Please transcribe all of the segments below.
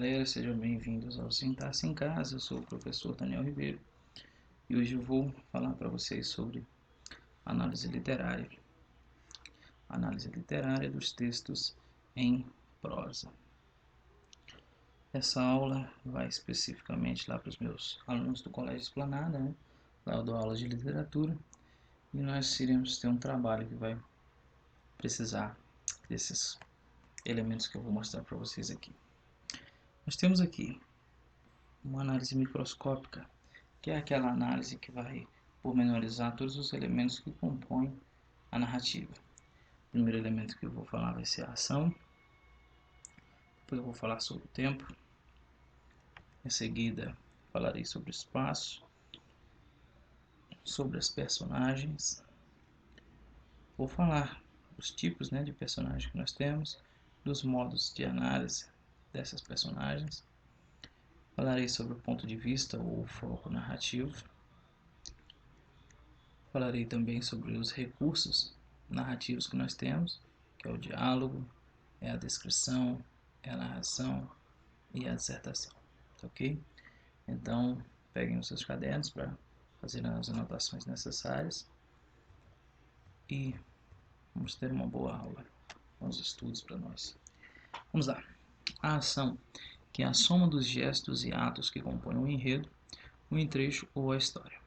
galera, sejam bem-vindos ao Sintaxe em Casa. Eu sou o professor Daniel Ribeiro e hoje eu vou falar para vocês sobre análise literária dos textos em prosa. Essa aula vai especificamente lá para os meus alunos do Colégio Esplanada, né? Lá eu dou aula de literatura e nós iremos ter um trabalho que vai precisar desses elementos que eu vou mostrar para vocês aqui. Nós temos aqui uma análise microscópica, que é aquela análise que vai pormenorizar todos os elementos que compõem a narrativa. O primeiro elemento que eu vou falar vai ser a ação, depois eu vou falar sobre o tempo, em seguida falarei sobre o espaço, sobre as personagens, vou falar dos tipos de personagens que nós temos, dos modos de análise dessas personagens, falarei sobre o ponto de vista ou foco narrativo, falarei também sobre os recursos narrativos que nós temos, que é o diálogo, é a descrição, é a narração e a dissertação, ok? Então, peguem os seus cadernos para fazer as anotações necessárias e vamos ter uma boa aula, bons estudos para nós. Vamos lá. A ação, que é a soma dos gestos e atos que compõem o enredo, o entrecho ou a história.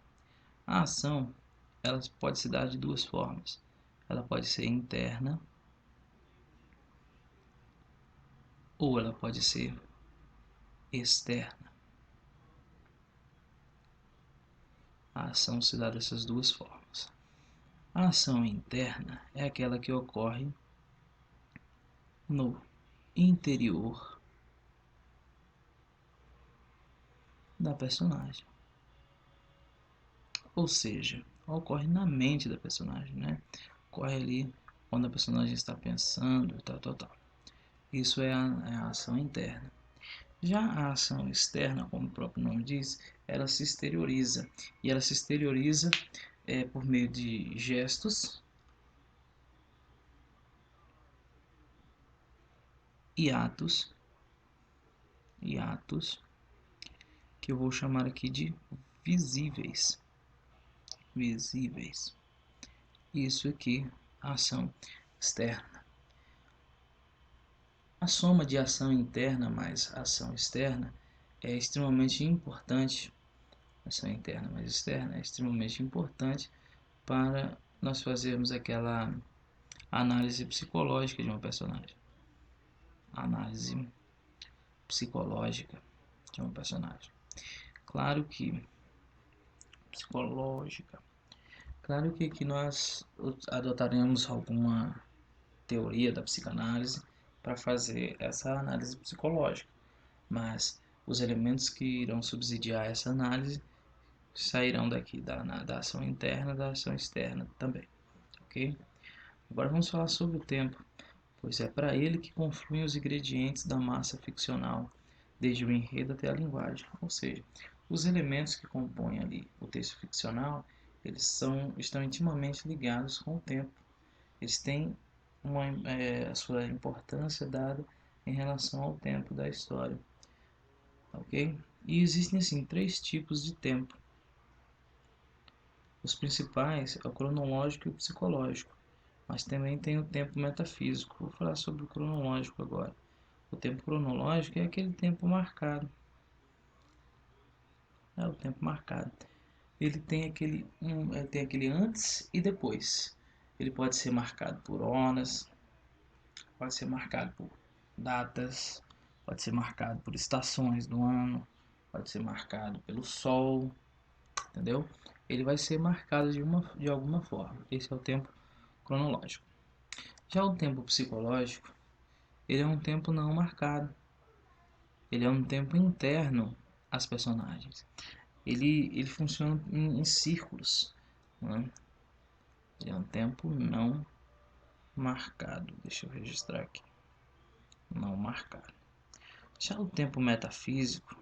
A ação, ela pode se dar de duas formas. Ela pode ser interna ou ela pode ser externa. A ação se dá dessas duas formas. A ação interna é aquela que ocorre no interior da personagem. Ou seja, ocorre na mente da personagem, né? Ocorre ali quando a personagem está pensando, tal. Isso é a ação interna. Já a ação externa, como o próprio nome diz, ela se exterioriza. E ela se exterioriza por meio de gestos e atos que eu vou chamar aqui de visíveis. Isso aqui, a ação externa. A soma de ação interna mais ação externa é extremamente importante. Ação interna mais externa é extremamente importante para nós fazermos aquela análise psicológica de uma personagem. Análise psicológica de uma personagem. Claro que aqui nós adotaremos alguma teoria da psicanálise para fazer essa análise psicológica, mas os elementos que irão subsidiar essa análise sairão daqui da ação interna, da ação externa também, ok? Agora vamos falar sobre o tempo, pois é para ele que confluem os ingredientes da massa ficcional, desde o enredo até a linguagem, ou seja, os elementos que compõem ali o texto ficcional, eles estão intimamente ligados com o tempo. Eles têm a sua importância dada em relação ao tempo da história, ok? E existem assim 3 tipos de tempo. Os principais é o cronológico e o psicológico, mas também tem o tempo metafísico. Vou falar sobre o cronológico agora. O tempo cronológico é aquele tempo marcado. É o tempo marcado. Ele tem aquele antes e depois. Ele pode ser marcado por horas, pode ser marcado por datas, pode ser marcado por estações do ano, pode ser marcado pelo sol, entendeu? Ele vai ser marcado de alguma forma. Esse é o tempo cronológico. Já o tempo psicológico, ele é um tempo não marcado. Ele é um tempo interno às personagens. Ele funciona em círculos, né? Ele é um tempo não marcado. Deixa eu registrar aqui. Não marcado. Já o tempo metafísico,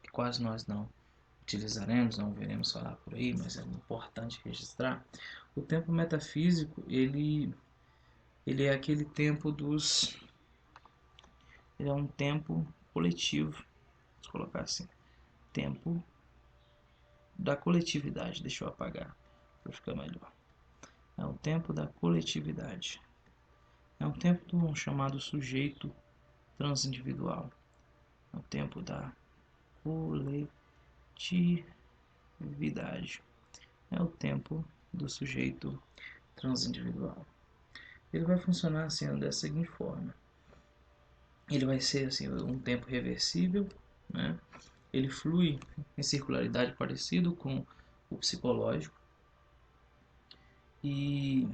que quase nós não utilizaremos, não veremos falar por aí, mas é importante registrar. O tempo metafísico, ele é aquele tempo ele é um tempo coletivo, vamos colocar assim, tempo da coletividade. Deixa eu apagar para ficar melhor. É o tempo da coletividade. É um tempo do chamado sujeito transindividual. É o tempo da coletividade. É o tempo do sujeito transindividual. Ele vai funcionar assim dessa seguinte forma. Ele vai ser assim um tempo reversível, né? Ele flui em circularidade parecido com o psicológico e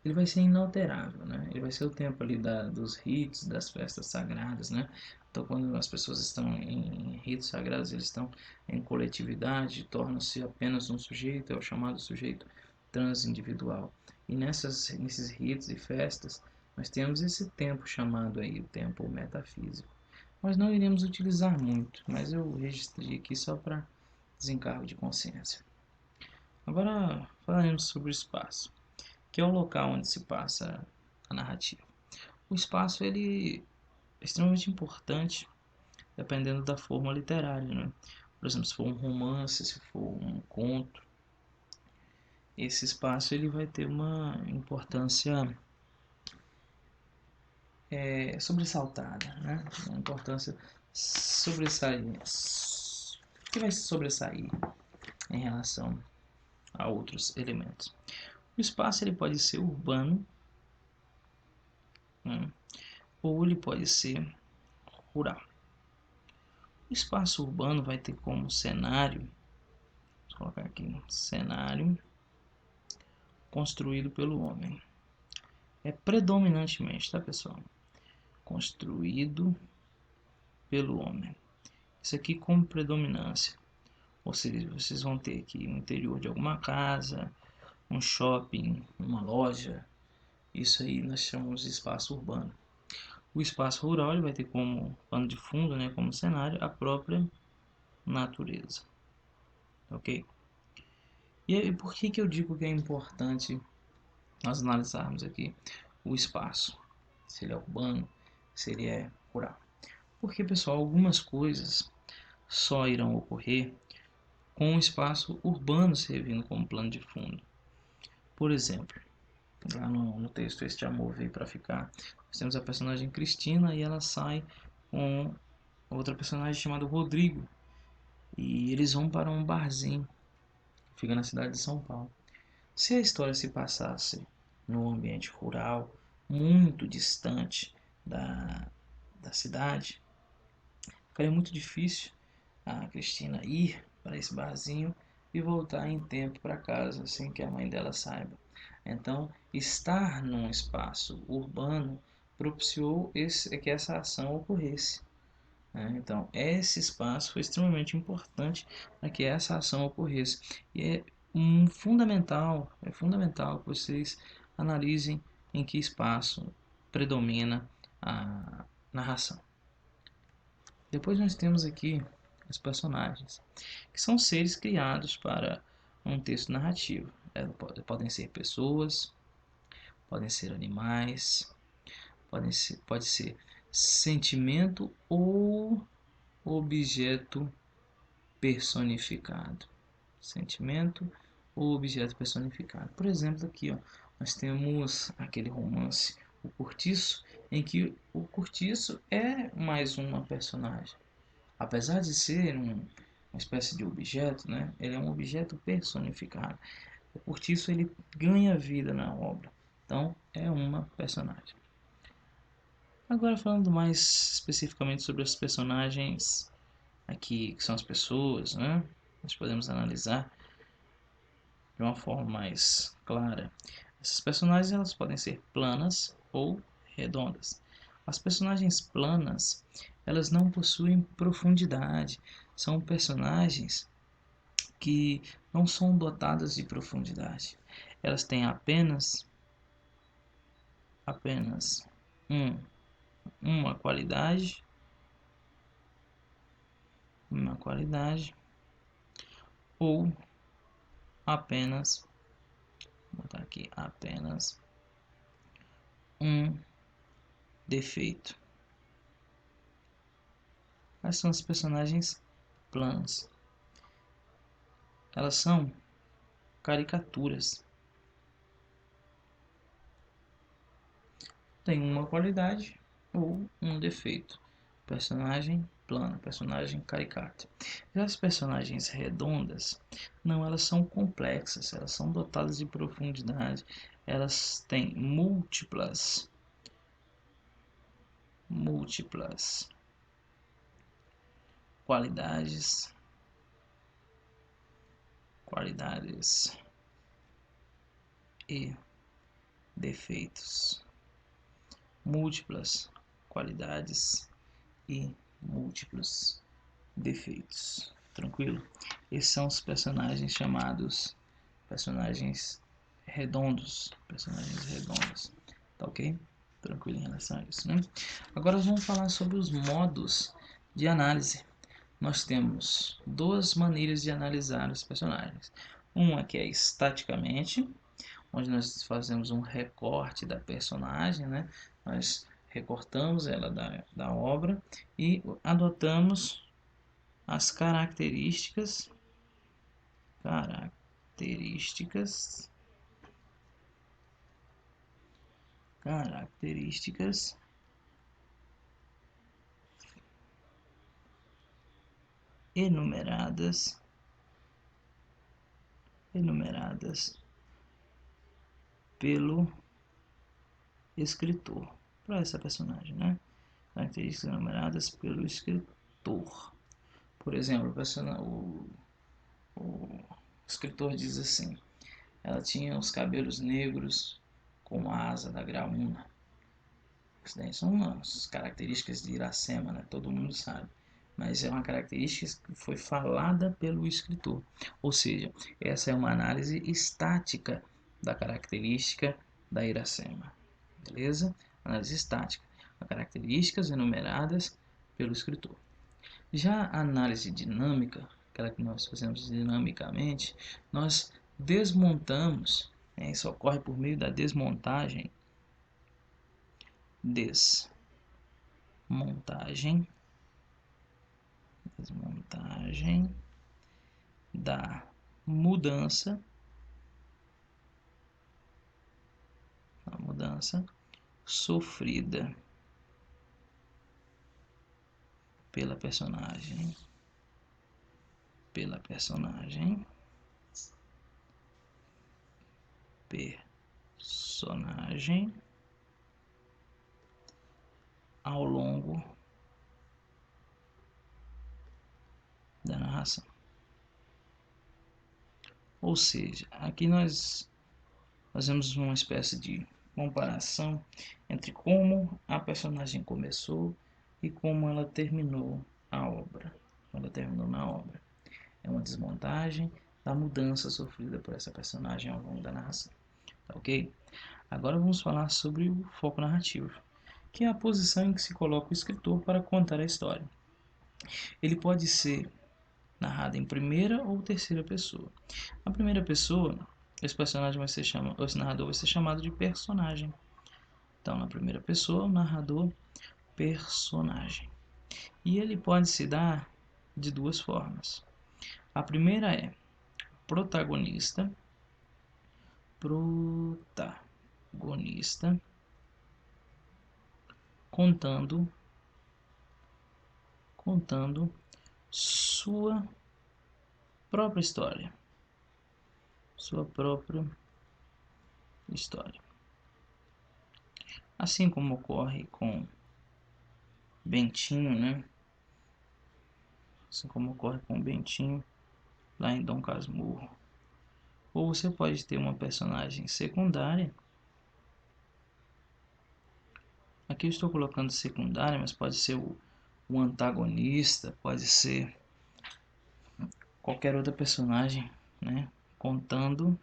ele vai ser inalterável, né? Ele vai ser o tempo ali dos ritos, das festas sagradas, né? Então, quando as pessoas estão em ritos sagrados, eles estão em coletividade, tornam-se apenas um sujeito, é o chamado sujeito transindividual. E nesses ritos e festas, nós temos esse tempo chamado aí, o tempo metafísico. Nós não iremos utilizar muito, mas eu registrei aqui só para desencargo de consciência. Agora falaremos sobre o espaço, que é o local onde se passa a narrativa. O espaço ele é extremamente importante dependendo da forma literária, né? Por exemplo, se for um romance, se for um conto, esse espaço ele vai ter uma importância sobressaltada, né? Uma importância sobressaindo, que vai sobressair em relação a outros elementos. O espaço ele pode ser urbano, né? Ou ele pode ser rural. O espaço urbano vai ter como cenário, vou colocar aqui, cenário construído pelo homem. É predominantemente, tá pessoal? Construído pelo homem. Isso aqui como predominância. Ou seja, vocês vão ter aqui o interior de alguma casa, um shopping, uma loja. Isso aí nós chamamos de espaço urbano. O espaço rural ele vai ter como pano de fundo, né, como cenário, a própria natureza. Ok? E por que eu digo que é importante nós analisarmos aqui o espaço? Se ele é urbano, se ele é rural. Porque, pessoal, algumas coisas só irão ocorrer com o espaço urbano servindo como plano de fundo. Por exemplo, lá no texto Este Amor Veio Pra Ficar, nós temos a personagem Cristina e ela sai com outra personagem chamada Rodrigo. E eles vão para um barzinho que fica na cidade de São Paulo. Se a história se passasse num ambiente rural, muito distante da cidade, ficaria muito difícil a Cristina ir para esse barzinho e voltar em tempo para casa sem que a mãe dela saiba. Então, estar num espaço urbano propiciou que essa ação ocorresse, né? Então, esse espaço foi extremamente importante para que essa ação ocorresse. E é fundamental que vocês analisem em que espaço predomina a narração. Depois nós temos aqui os personagens, que são seres criados para um texto narrativo. Podem ser pessoas, podem ser animais, pode ser sentimento ou objeto personificado. Sentimento ou objeto personificado. Por exemplo, aqui ó, nós temos aquele romance O Cortiço, em que o Cortiço é mais uma personagem. Apesar de ser uma espécie de objeto, né, ele é um objeto personificado. O Cortiço ele ganha vida na obra. Então, é uma personagem. Agora falando mais especificamente sobre os personagens aqui, que são as pessoas, né? Nós podemos analisar de uma forma mais clara. Essas personagens elas podem ser planas ou redondas. As personagens planas, elas não possuem profundidade. São personagens que não são dotadas de profundidade. Elas têm apenas uma qualidade, ou apenas, vou botar aqui, apenas um defeito. Quais são as personagens planas? Elas são caricaturas. Tem uma qualidade ou um defeito. Personagem plana, personagem caricata. Já as personagens redondas, não, elas são complexas, elas são dotadas de profundidade, elas têm múltiplas qualidades e defeitos. Múltiplas qualidades e múltiplos defeitos. Tranquilo? Esses são os personagens chamados personagens redondos. Personagens redondos. Tá ok? Tranquilo em relação a isso, né? Agora vamos falar sobre os modos de análise. Nós temos duas maneiras de analisar os personagens. Uma que é estaticamente, onde nós fazemos um recorte da personagem, né? Nós recortamos ela da obra e adotamos as características enumeradas pelo escritor para essa personagem, né? Características enumeradas pelo escritor. Por exemplo, o escritor diz assim: ela tinha os cabelos negros como a asa da graúna. Isso daí são as características de Iracema, né? Todo mundo sabe. Mas é uma característica que foi falada pelo escritor. Ou seja, essa é uma análise estática da característica da Iracema. Beleza? Análise estática. Características enumeradas pelo escritor. Já a análise dinâmica, aquela que nós fazemos dinamicamente, nós desmontamos, né? Isso ocorre por meio da desmontagem da mudança sofrida pela personagem ao longo da narração. Ou seja, aqui nós fazemos uma espécie de comparação entre como a personagem começou e como ela terminou a obra. É uma desmontagem da mudança sofrida por essa personagem ao longo da narração. Tá ok? Agora vamos falar sobre o foco narrativo, que é a posição em que se coloca o escritor para contar a história. Ele pode ser narrado em primeira ou terceira pessoa. Na primeira pessoa, esse narrador vai ser chamado de personagem. Então, na primeira pessoa, o narrador personagem. E ele pode se dar de duas formas. A primeira é protagonista contando sua própria história. Assim como ocorre com Bentinho, né? Assim como ocorre com Bentinho lá em Dom Casmurro. Ou você pode ter uma personagem secundária. Aqui eu estou colocando secundária, mas pode ser o antagonista, pode ser qualquer outra personagem, né? Contando.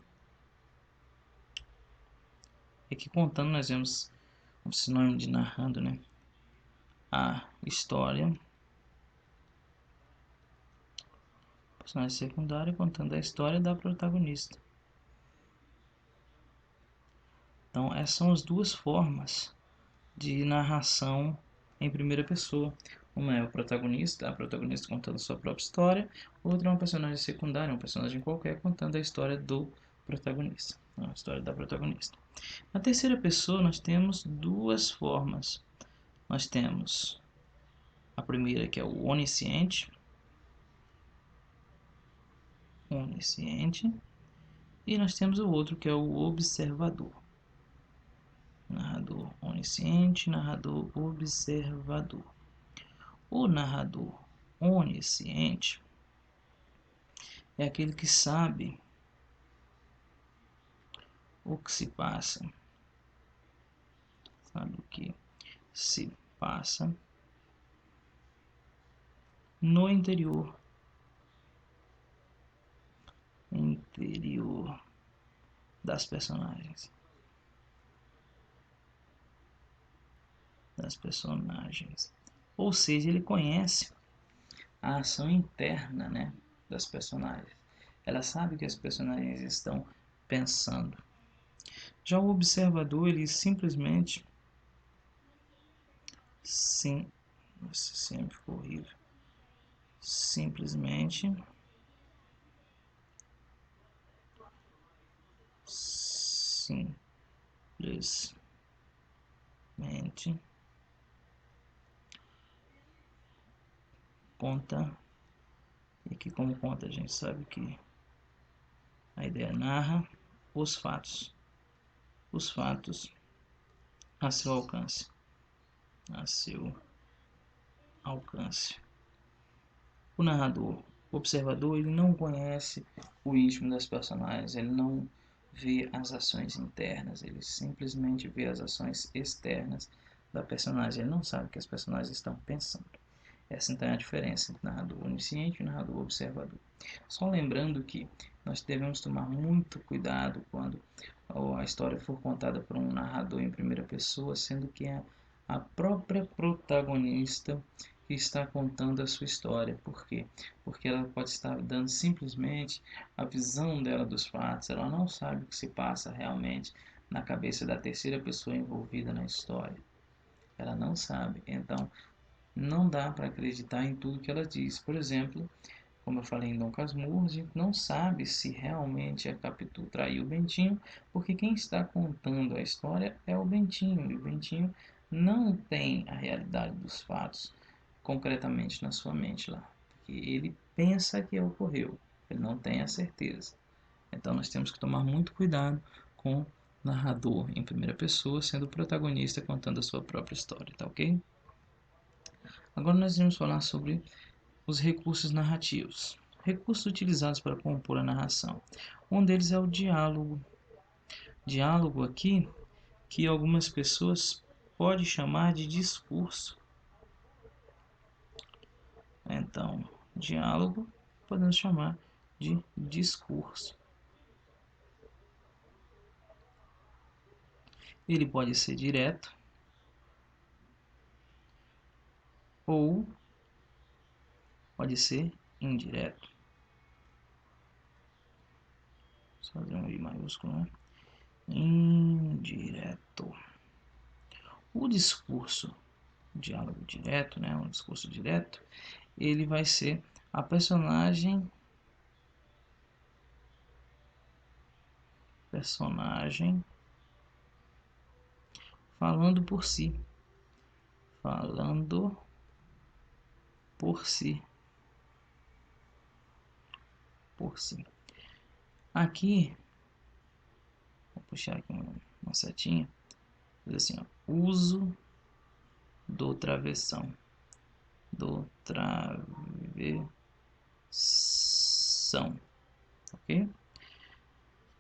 Aqui contando nós vemos um sinônimo de narrando, né? A história. Personagem secundário contando a história da protagonista. Então essas são as duas formas de narração em primeira pessoa. Uma é o protagonista, a protagonista contando sua própria história, outra é uma personagem secundária, um personagem qualquer contando a história do protagonista, a história da protagonista. Na terceira pessoa nós temos duas formas. Nós temos a primeira, que é o onisciente, e nós temos o outro, que é o observador. Narrador onisciente, narrador observador. O narrador onisciente é aquele que sabe o que se passa, sabe o que se passa no interior das personagens. Ou seja, ele conhece a ação interna, né, das personagens. Ela sabe o que as personagens estão pensando. Já o observador, ele simplesmente nossa, sempre ficou horrível. Simplesmente conta, e que como conta a gente sabe que a ideia narra os fatos a seu alcance. O narrador, o observador, ele não conhece o íntimo das personagens, ele não vê as ações internas, ele simplesmente vê as ações externas da personagem, ele não sabe o que as personagens estão pensando. Essa então é a diferença entre narrador onisciente e narrador observador. Só lembrando que nós devemos tomar muito cuidado quando a história for contada por um narrador em primeira pessoa, sendo que é a própria protagonista que está contando a sua história. Por quê? Porque ela pode estar dando simplesmente a visão dela dos fatos, ela não sabe o que se passa realmente na cabeça da terceira pessoa envolvida na história. Ela não sabe. Então, não dá para acreditar em tudo que ela diz. Por exemplo, como eu falei em Dom Casmurro, a gente não sabe se realmente a Capitu traiu o Bentinho, porque quem está contando a história é o Bentinho, e o Bentinho não tem a realidade dos fatos concretamente na sua mente lá, porque ele pensa que ocorreu, ele não tem a certeza. Então nós temos que tomar muito cuidado com o narrador em primeira pessoa, sendo o protagonista contando a sua própria história, tá ok? Agora nós vamos falar sobre os recursos narrativos. Recursos utilizados para compor a narração. Um deles é o diálogo. Diálogo aqui, que algumas pessoas podem chamar de discurso. Então, diálogo podemos chamar de discurso. Ele pode ser direto ou pode ser indireto. Vou fazer um I maiúsculo, né? Indireto. O discurso, diálogo direto, né? Um discurso direto, ele vai ser a personagem falando por si. Aqui, vou puxar aqui uma setinha, diz assim, ó, uso do travessão, ok?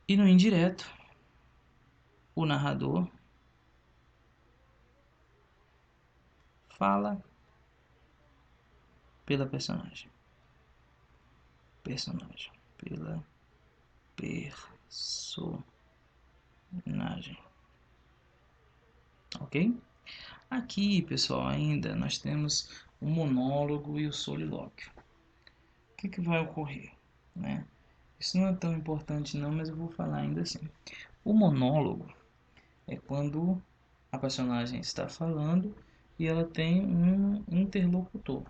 E no indireto, o narrador fala pela personagem, pela personagem, ok? Aqui, pessoal, ainda nós temos o monólogo e o solilóquio. O que vai ocorrer, né? Isso não é tão importante não, mas eu vou falar ainda assim. O monólogo é quando a personagem está falando e ela tem um interlocutor.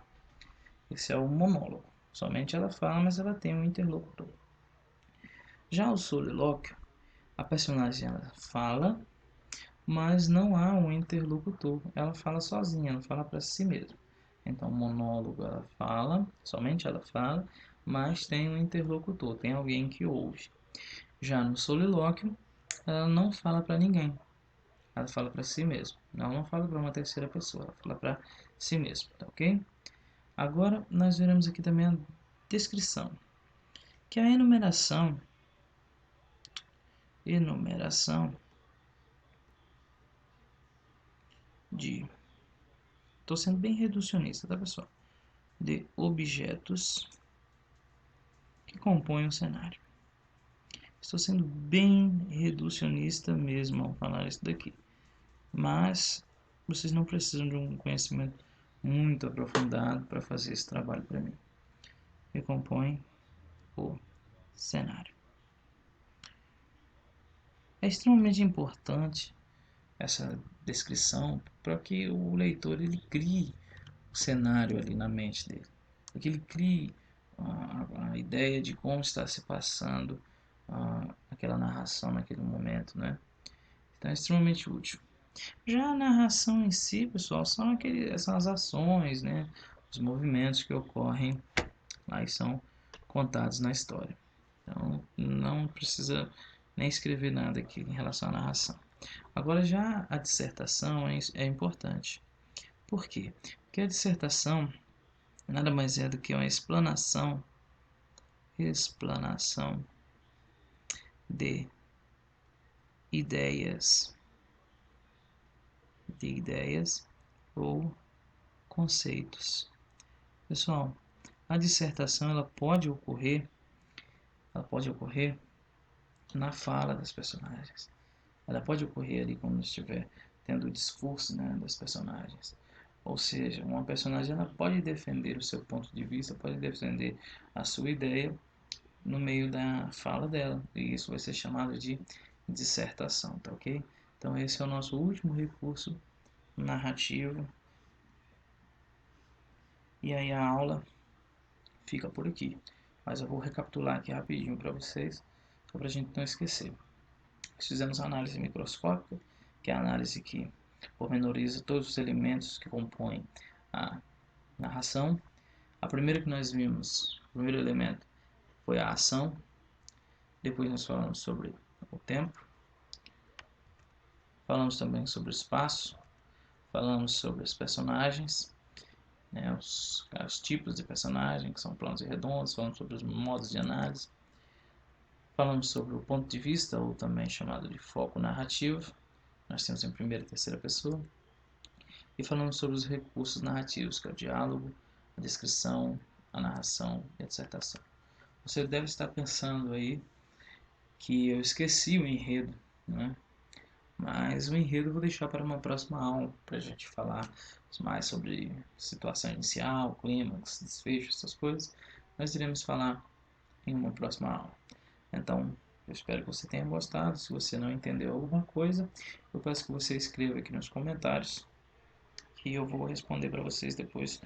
Esse é o monólogo. Somente ela fala, mas ela tem um interlocutor. Já o solilóquio, a personagem ela fala, mas não há um interlocutor. Ela fala sozinha, ela fala para si mesma. Então, monólogo ela fala, somente ela fala, mas tem um interlocutor, tem alguém que ouve. Já no solilóquio, ela não fala para ninguém. Ela fala para si mesma. Ela não fala para uma terceira pessoa, ela fala para si mesma, tá ok? Agora nós veremos aqui também a descrição, que é a enumeração de, estou sendo bem reducionista, tá pessoal? De objetos que compõem o cenário. Estou sendo bem reducionista mesmo ao falar isso daqui, mas vocês não precisam de um conhecimento muito aprofundado para fazer esse trabalho para mim. Que compõe o cenário. É extremamente importante essa descrição para que o leitor ele crie o cenário ali na mente dele, para que ele crie a ideia de como está se passando aquela narração naquele momento, né? Então é extremamente útil. Já a narração em si, pessoal, são as ações, né? Os movimentos que ocorrem lá e são contados na história. Então não precisa nem escrever nada aqui em relação à narração. Agora já a dissertação é importante. Por quê? Porque a dissertação nada mais é do que uma explanação de ideias, ou conceitos. Pessoal, a dissertação ela pode ocorrer na fala das personagens. Ela pode ocorrer ali quando estiver tendo o discurso, né, das personagens. Ou seja, uma personagem ela pode defender o seu ponto de vista, pode defender a sua ideia no meio da fala dela. E isso vai ser chamado de dissertação, tá ok? Então esse é o nosso último recurso narrativo. E aí a aula fica por aqui. Mas eu vou recapitular aqui rapidinho para vocês, só para a gente não esquecer. Fizemos a análise microscópica, que é a análise que pormenoriza todos os elementos que compõem a narração. A primeira que nós vimos, o primeiro elemento, foi a ação. Depois nós falamos sobre o tempo. Falamos também sobre o espaço. Falamos sobre os personagens, né, os tipos de personagem, que são planos e redondos. Falamos sobre os modos de análise. Falamos sobre o ponto de vista, ou também chamado de foco narrativo. Nós temos em primeira e terceira pessoa. E falamos sobre os recursos narrativos, que é o diálogo, a descrição, a narração e a dissertação. Você deve estar pensando aí que eu esqueci o enredo, né? Mas o enredo eu vou deixar para uma próxima aula, para a gente falar mais sobre situação inicial, clímax, desfecho, essas coisas. Nós iremos falar em uma próxima aula. Então, eu espero que você tenha gostado. Se você não entendeu alguma coisa, eu peço que você escreva aqui nos comentários, que eu vou responder para vocês depois